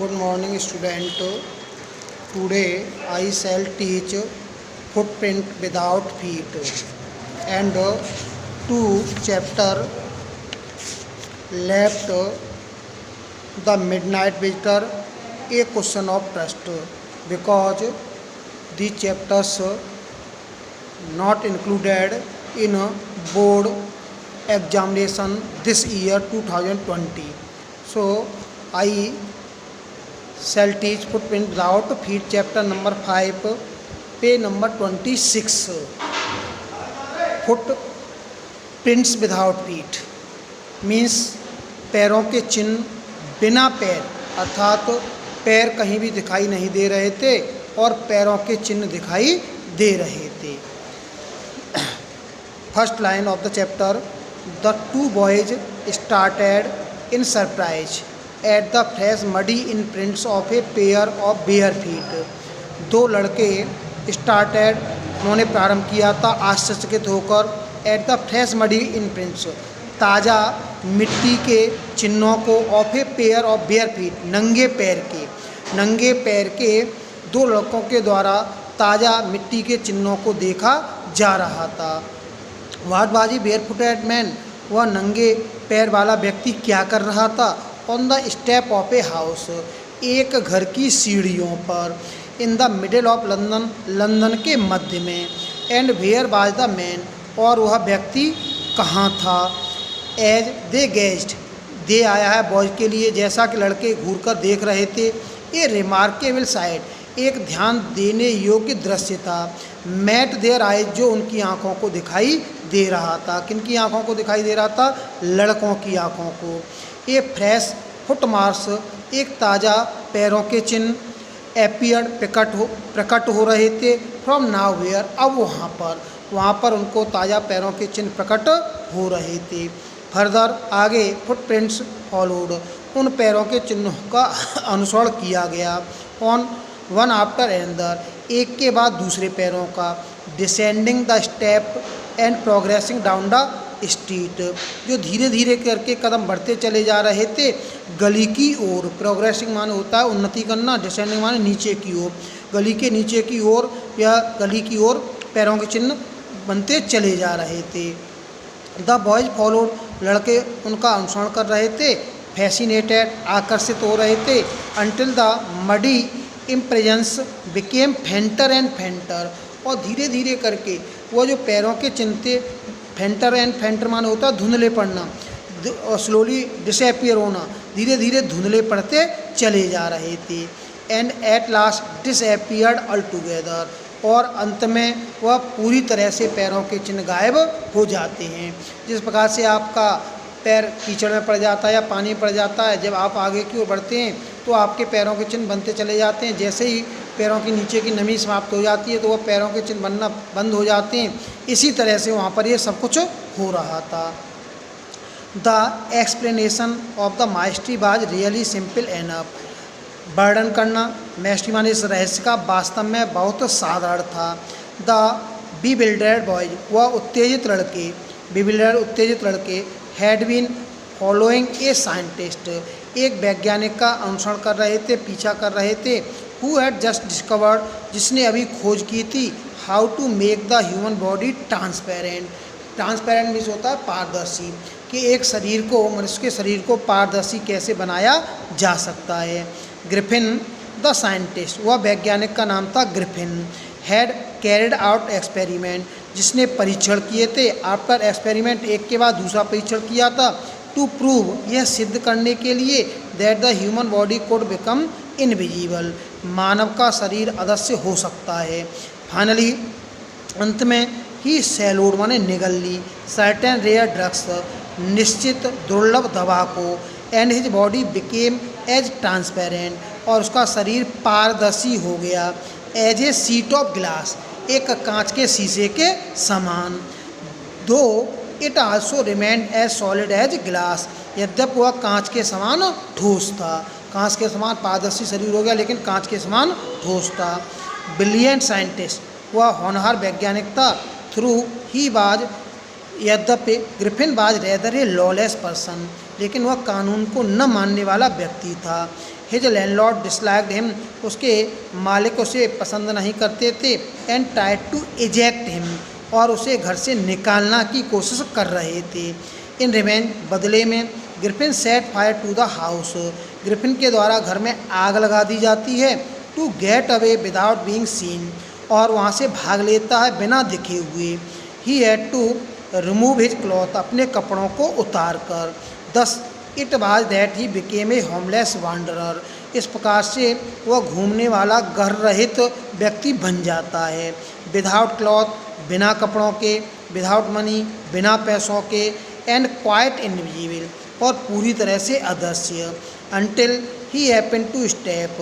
Good morning, student. Today I shall teach footprint without feet and two chapter left, the midnight visitor, a question of trust, because the chapters not included in board examination this year 2020. So I shall teach footprint without feet, chapter number 5, page number 26. Footprints without feet means पैरों के चिन्ह बिना पैर, अर्थात पैर कहीं भी दिखाई नहीं दे रहे थे और पैरों के चिन्ह दिखाई दे रहे थे. First line of the chapter, the two boys started in surprise at the fresh muddy in prints of a pair of bare feet. दो लड़के स्टार्टेड, उन्होंने प्रारंभ किया था आश्चर्यचकित होकर, at the fresh muddy in prints, ताज़ा मिट्टी के चिन्हों को, of a pair of bare feet, नंगे पैर के दो लड़कों के द्वारा ताज़ा मिट्टी के चिन्हों को देखा जा रहा था. What was a barefooted man, वह नंगे पैर वाला व्यक्ति क्या कर रहा था. On the step of a house, एक घर की सीढ़ियों पर, in the middle of London, London के मध्य में, and where was the man, और वह व्यक्ति कहाँ था. एज दे गेज्ड, दे आया है बॉयज के लिए, जैसा कि लड़के घूर कर देख रहे थे. ए रिमार्केबल साइड, एक ध्यान देने योग्य दृश्य था. मैट देयर आइज, जो उनकी आँखों को दिखाई दे रहा था. किनकी आँखों को दिखाई दे रहा था? लड़कों की आँखों को. ए फ्रेश फुटमार्क्स, एक ताज़ा पैरों के चिन्ह, एपियर्ड, प्रकट हो रहे थे. फ्रॉम नाउ वेयर, अब वहाँ पर उनको ताज़ा पैरों के चिन्ह प्रकट हो रहे थे. फर्दर, आगे, फुटप्रिंट्स फॉलोड, उन पैरों के चिन्हों का अनुसरण किया गया. ऑन वन आफ्टर एंदर, एक के बाद दूसरे पैरों का. Descending the step and progressing down the street, जो धीरे धीरे करके कदम बढ़ते चले जा रहे थे गली की ओर. प्रोग्रेसिंग माने होता है उन्नति करना, डिसेंडिंग माने नीचे की ओर, गली के नीचे की ओर या गली की ओर पैरों के चिन्ह बनते चले जा रहे थे. द बॉयज फॉलोड, लड़के उनका अनुसरण कर रहे थे. फैसिनेटेड, आकर्षित हो रहे थे. Until the muddy impressions became fainter and fainter, और धीरे धीरे करके वो जो पैरों के चिन्ह थे, फेंटर एंड फेंटर माने होता है धुंधले पड़ना, और स्लोली डिसअपियर होना, धीरे धीरे धुंधले पड़ते चले जा रहे थे. And at last disappeared altogether, और अंत में वह पूरी तरह से पैरों के चिन्ह गायब हो जाते हैं. जिस प्रकार से आपका पैर कीचड़ में पड़ जाता है या पानी में पड़ जाता है, जब आप आगे की ओर बढ़ते हैं तो आपके पैरों के चिन्ह बनते चले जाते हैं. जैसे ही पैरों के नीचे की नमी समाप्त हो जाती है तो वह पैरों के चिन्ह बनना बंद हो जाते हैं. इसी तरह से वहाँ पर ये सब कुछ हो रहा था. The explanation of the mystery was really simple enough, वर्णन करना मैस्ट्री माने इस रहस्य का वास्तव में बहुत साधारण था. द बीविल्डर्ड बॉयज, वह उत्तेजित लड़के, had been following a scientist, एक वैज्ञानिक का अनुसरण कर रहे थे, पीछा कर रहे थे. हु हैड जस्ट डिस्कवर्ड, जिसने अभी खोज की थी, how to make the human body transparent. Transparent means होता है पारदर्शी, कि एक शरीर को, मनुष्य के शरीर को पारदर्शी कैसे बनाया जा सकता है. ग्रिफिन द साइंटिस्ट, वह वैज्ञानिक का नाम था Griffin. Had carried out experiment, जिसने परीक्षण किए थे. आफ्टर एक्सपेरिमेंट, एक के बाद दूसरा परीक्षण किया था. टू प्रूव, यह सिद्ध करने के लिए, that the human body could become invisible, मानव का शरीर अदृश्य हो सकता है. फाइनली, अंत में, ही सैलोड माने निगल ली, सर्टेन रेयर ड्रग्स, निश्चित दुर्लभ दवा को. And his body became as transparent, और उसका शरीर पारदर्शी हो गया. As a sheet of glass, एक कांच के शीशे के समान. Though it also remained as solid as glass, यद्यप वह कांच के समान ठोस था. कांच के समान पारदर्शी शरीर हो गया लेकिन कांच के समान ठोस था. ब्रिलियंट साइंटिस्ट, वह होनहार वैज्ञानिक था. थ्रू ही बाज, यद्यपि ग्रिफिन बाज रेदर ए लॉलेस पर्सन, लेकिन वह कानून को न मानने वाला व्यक्ति था. हिज लैंडलॉर्ड डिसलाइक्ड हिम, उसके मालिक उसे पसंद नहीं करते थे। And tried to eject him, और उसे घर से निकालना की कोशिश कर रहे थे। इन रिवेंज, बदले में, Griffin set fire to the house, Griffin के द्वारा घर में आग लगा दी जाती है। To get away without being seen, और वहाँ से भाग लेता है बिना दिखे हुए। He had to remove his cloth, अपने कपड़ों को उतार कर। Thus it was that he became a homeless wanderer, इस प्रकार से वह घूमने वाला घर रहित व्यक्ति बन जाता है। विदाउट क्लॉथ, बिना कपड़ों के, विदाउट मनी, बिना पैसों के, एंड क्वाइट इनविजिबल, और पूरी तरह से अदृश्य। Until he happen to step,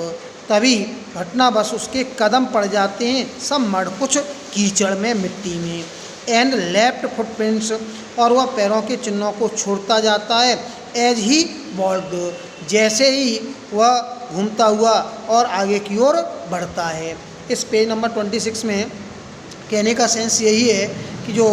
तभी घटनावश उसके कदम पड़ जाते हैं सब मड, कुछ कीचड़ में, मिट्टी में। एंड लेफ्ट फुटप्रिंट्स, और वह पैरों के चिन्हों को छोड़ता जाता है। एज ही वॉल्ड, जैसे ही वह घूमता हुआ और आगे की ओर बढ़ता है। इस पेज नंबर 26 में कहने का सेंस यही है कि जो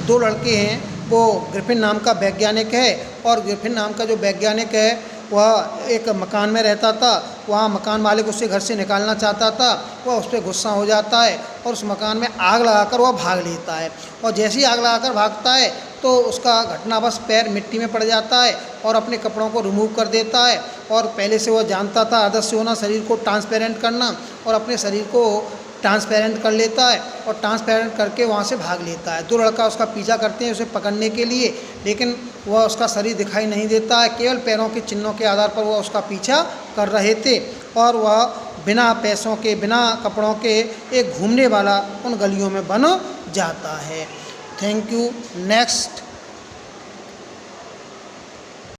दो लड़के हैं, वो ग्रिफिन नाम का वैज्ञानिक है, और ग्रिफिन नाम का जो वैज्ञानिक है वह एक मकान में रहता था। वहाँ मकान मालिक उससे घर से निकालना चाहता था। वह उस पर गुस्सा हो जाता है और उस मकान में आग लगाकर वह भाग लेता है। और जैसे ही आग लगाकर भागता है तो उसका घटनावश पैर मिट्टी में पड़ जाता है और अपने कपड़ों को रिमूव कर देता है। और पहले से वह जानता था अदृश्य होना, शरीर को ट्रांसपेरेंट करना, और अपने शरीर को ट्रांसपेरेंट कर लेता है और ट्रांसपेरेंट करके वहाँ से भाग लेता है। दो लड़का उसका पीछा करते हैं उसे पकड़ने के लिए, लेकिन वह उसका शरीर दिखाई नहीं देता है। केवल पैरों के चिन्हों के आधार पर वह उसका पीछा कर रहे थे, और वह बिना पैसों के, बिना कपड़ों के एक घूमने वाला उन गलियों में बन जाता है। Thank you. नेक्स्ट।